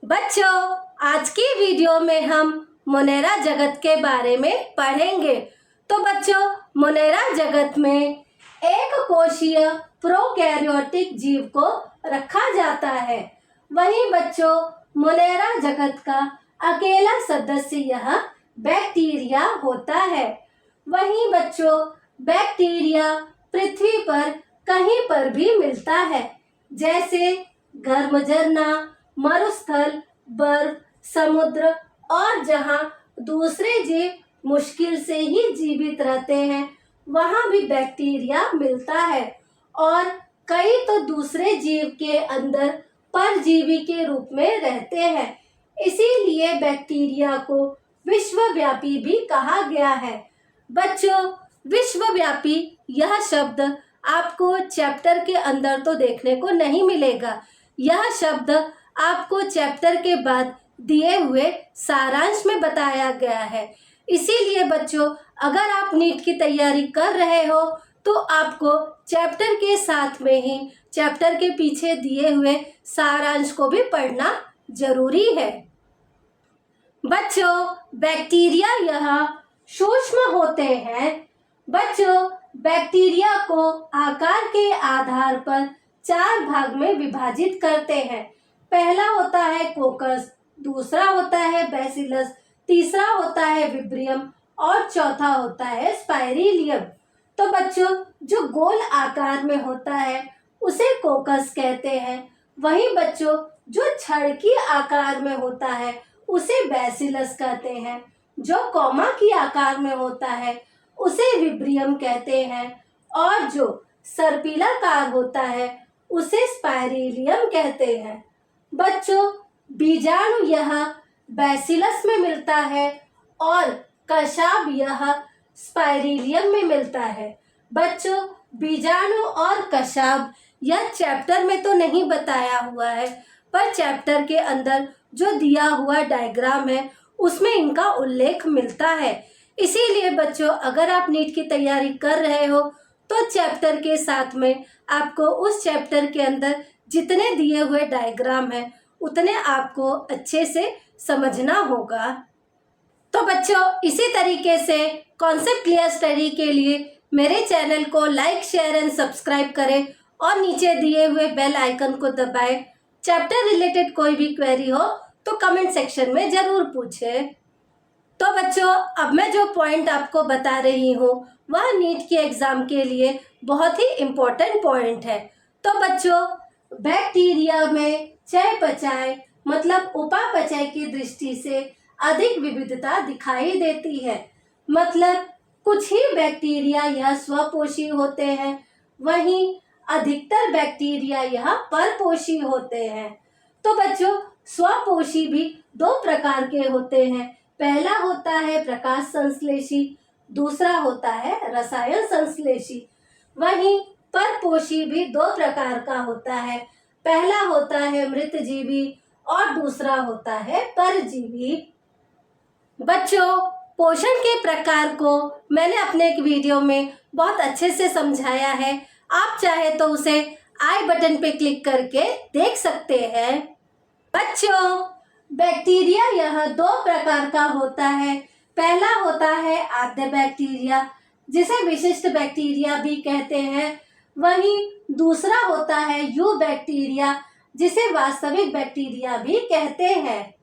बच्चों, आज की वीडियो में हम मोनेरा जगत के बारे में पढ़ेंगे। तो बच्चों, मोनेरा जगत में एक कोशीय प्रोकैरियोटिक जीव को रखा जाता है। वहीं बच्चों, मोनेरा जगत का अकेला सदस्य यह बैक्टीरिया होता है। वहीं बच्चों, बैक्टीरिया पृथ्वी पर कहीं पर भी मिलता है, जैसे गर्म झरना, मरुस्थल, बर्फ, समुद्र और जहां दूसरे जीव मुश्किल से ही जीवित रहते हैं, वहां भी बैक्टीरिया मिलता है। और कई तो दूसरे जीव के अंदर परजीवी के रूप में रहते हैं। इसीलिए बैक्टीरिया को विश्वव्यापी भी कहा गया है। बच्चों, विश्वव्यापी यह शब्द आपको चैप्टर के अंदर तो देखने को नहीं मिलेगा। यह शब्द आपको चैप्टर के बाद दिए हुए सारांश में बताया गया है। इसीलिए बच्चों, अगर आप नीट की तैयारी कर रहे हो तो आपको चैप्टर के साथ में ही चैप्टर के पीछे दिए हुए सारांश को भी पढ़ना जरूरी है। बच्चों, बैक्टीरिया यह सूक्ष्म होते हैं। बच्चों, बैक्टीरिया को आकार के आधार पर 4 भाग में विभाजित करते हैं। पहला होता है कोकस, दूसरा होता है बैसिलस, तीसरा होता है विब्रियम और चौथा होता है स्पाइरिलियम। तो बच्चों, जो गोल आकार में होता है उसे कोकस कहते हैं। वहीं बच्चों, जो छड़ की आकार में होता है उसे बैसिलस कहते हैं। जो कॉमा की आकार में होता है उसे विब्रियम कहते हैं और जो सर्पिलाकार होता है उसे स्पाइरिलियम कहते हैं। बच्चों, बीजाणु यह बैसिलस में मिलता है और कशाब यह स्पाइरिलियम में मिलता है। बच्चों, बीजाणु और कशाब यह चैप्टर में तो नहीं बताया हुआ है, पर चैप्टर के अंदर जो दिया हुआ डायग्राम है उसमें इनका उल्लेख मिलता है। इसीलिए बच्चों, अगर आप नीट की तैयारी कर रहे हो तो चैप्टर के साथ में आपको उस चैप्टर के अंदर जितने दिए हुए डायग्राम हैं उतने आपको अच्छे से समझना होगा। तो बच्चों, इसी तरीके से कॉन्सेप्ट क्लियर स्टडी के लिए मेरे चैनल को लाइक, शेयर एंड सब्सक्राइब करें और नीचे दिए हुए बेल आइकन को दबाएं। चैप्टर रिलेटेड कोई भी क्वेरी हो तो कमेंट सेक्शन में जरूर पूछें। तो बच्चों, अब मैं जो पॉइंट आपको बता रही हूँ वह नीट के एग्जाम के लिए बहुत ही इम्पोर्टेंट पॉइंट है। तो बच्चों, बैक्टीरिया में चयापचय मतलब उपापचय की दृष्टि से अधिक विविधता दिखाई देती है। मतलब कुछ ही बैक्टीरिया यह स्वपोषी होते हैं, वहीं अधिकतर बैक्टीरिया यह परपोषी होते हैं। तो बच्चों, स्वपोषी भी 2 प्रकार के होते हैं। पहला होता है प्रकाश संश्लेषी, दूसरा होता है रसायन संश्लेषी। वहीं परपोषी भी 2 प्रकार का होता है। पहला होता है मृतजीवी और दूसरा होता है परजीवी। बच्चों, पोषण के प्रकार को मैंने अपने एक वीडियो में बहुत अच्छे से समझाया है। आप चाहे तो उसे आई बटन पे क्लिक करके देख सकते हैं। बच्चों, बैक्टीरिया यह 2 प्रकार का होता है। पहला होता है आद्य बैक्टीरिया, जिसे विशिष्ट बैक्टीरिया भी कहते हैं। वहीं दूसरा होता है यू बैक्टीरिया, जिसे वास्तविक बैक्टीरिया भी कहते हैं।